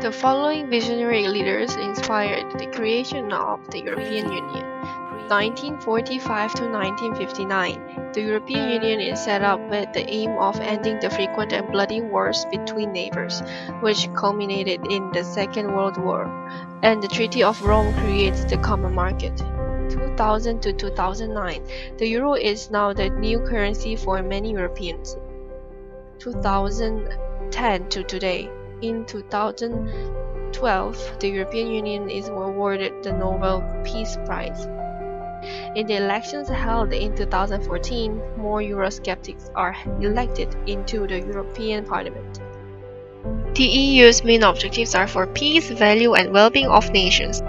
The following visionary leaders inspired the creation of the European Union. 1945 to 1959, the European Union is set up with the aim of ending the frequent and bloody wars between neighbors, which culminated in the Second World War, and the Treaty of Rome creates the common market. 2000 to 2009, the euro is now the new currency for many Europeans. 2010 to today, in 2012, the European Union is awarded the Nobel Peace Prize. In the elections held in 2014, more Eurosceptics are elected into the European Parliament. The EU's main objectives are for peace, value, and well-being of nations.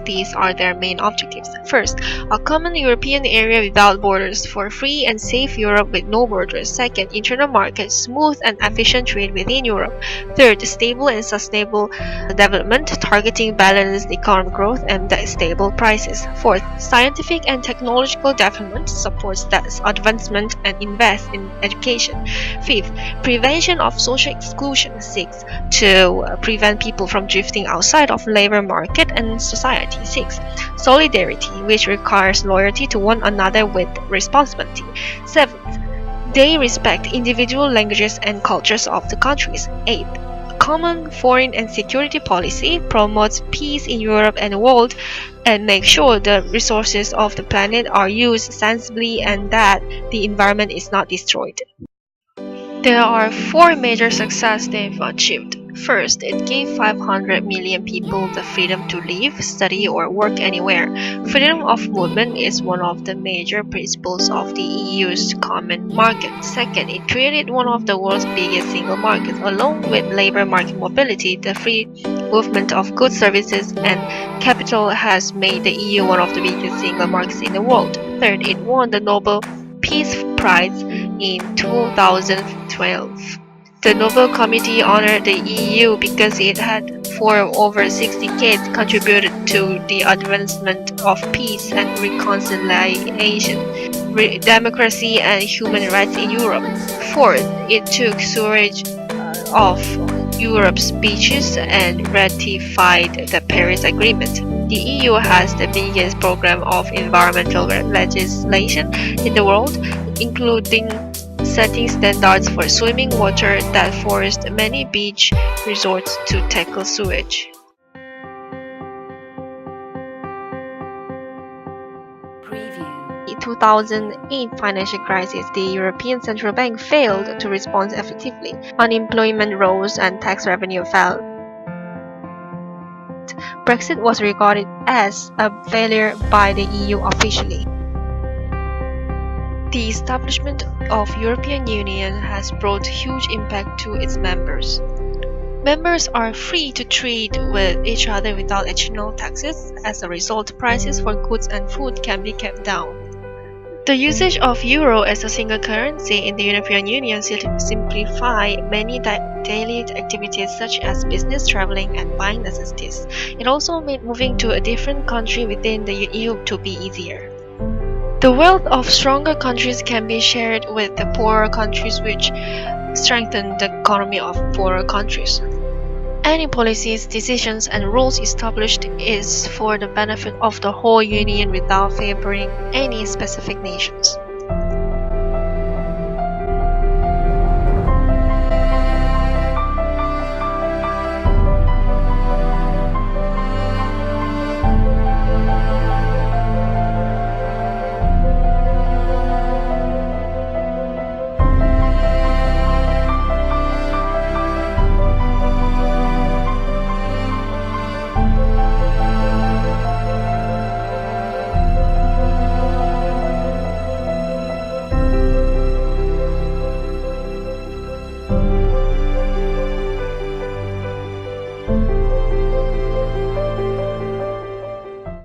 These are their main objectives. First, a common European area without borders for free and safe Europe with no borders. Second, internal market, smooth and efficient trade within Europe. Third, stable and sustainable development, targeting balanced economic growth and stable prices. Fourth, scientific and technological development, supports that advancement and invests in education. Fifth, prevention of social exclusion. Sixth, to prevent people from drifting outside of labor market and society. 6. Solidarity, which requires loyalty to one another with responsibility. 7th, they respect individual languages and cultures of the countries. 8th, common foreign and security policy promotes peace in Europe and the world and makes sure the resources of the planet are used sensibly and that the environment is not destroyed. There are 4 major successes they've achieved. First, it gave 500 million people the freedom to live, study, or work anywhere. Freedom of movement is one of the major principles of the EU's common market. Second, it created one of the world's biggest single markets. Along with labor market mobility, the free movement of goods, services, and capital has made the EU one of the biggest single markets in the world. Third, it won the Nobel Peace Prize in 2012. The Nobel Committee honored the EU because it had for over 6 decades contributed to the advancement of peace and reconciliation, democracy, and human rights in Europe. Fourth, it took sewage off Europe's beaches and ratified the Paris Agreement. The EU has the biggest program of environmental legislation in the world, including setting standards for swimming water that forced many beach resorts to tackle sewage. In the 2008 financial crisis, the European Central Bank failed to respond effectively. Unemployment rose and tax revenue fell. Brexit was regarded as a failure by the EU officially. The establishment of European Union has brought huge impact to its members. Members are free to trade with each other without additional taxes. As a result, prices for goods and food can be kept down. The usage of euro as a single currency in the European Union simplify many daily activities such as business, traveling, and buying necessities. It also made moving to a different country within the EU to be easier. The wealth of stronger countries can be shared with the poorer countries, which strengthen the economy of poorer countries. Any policies, decisions, and rules established is for the benefit of the whole Union without favoring any specific nations.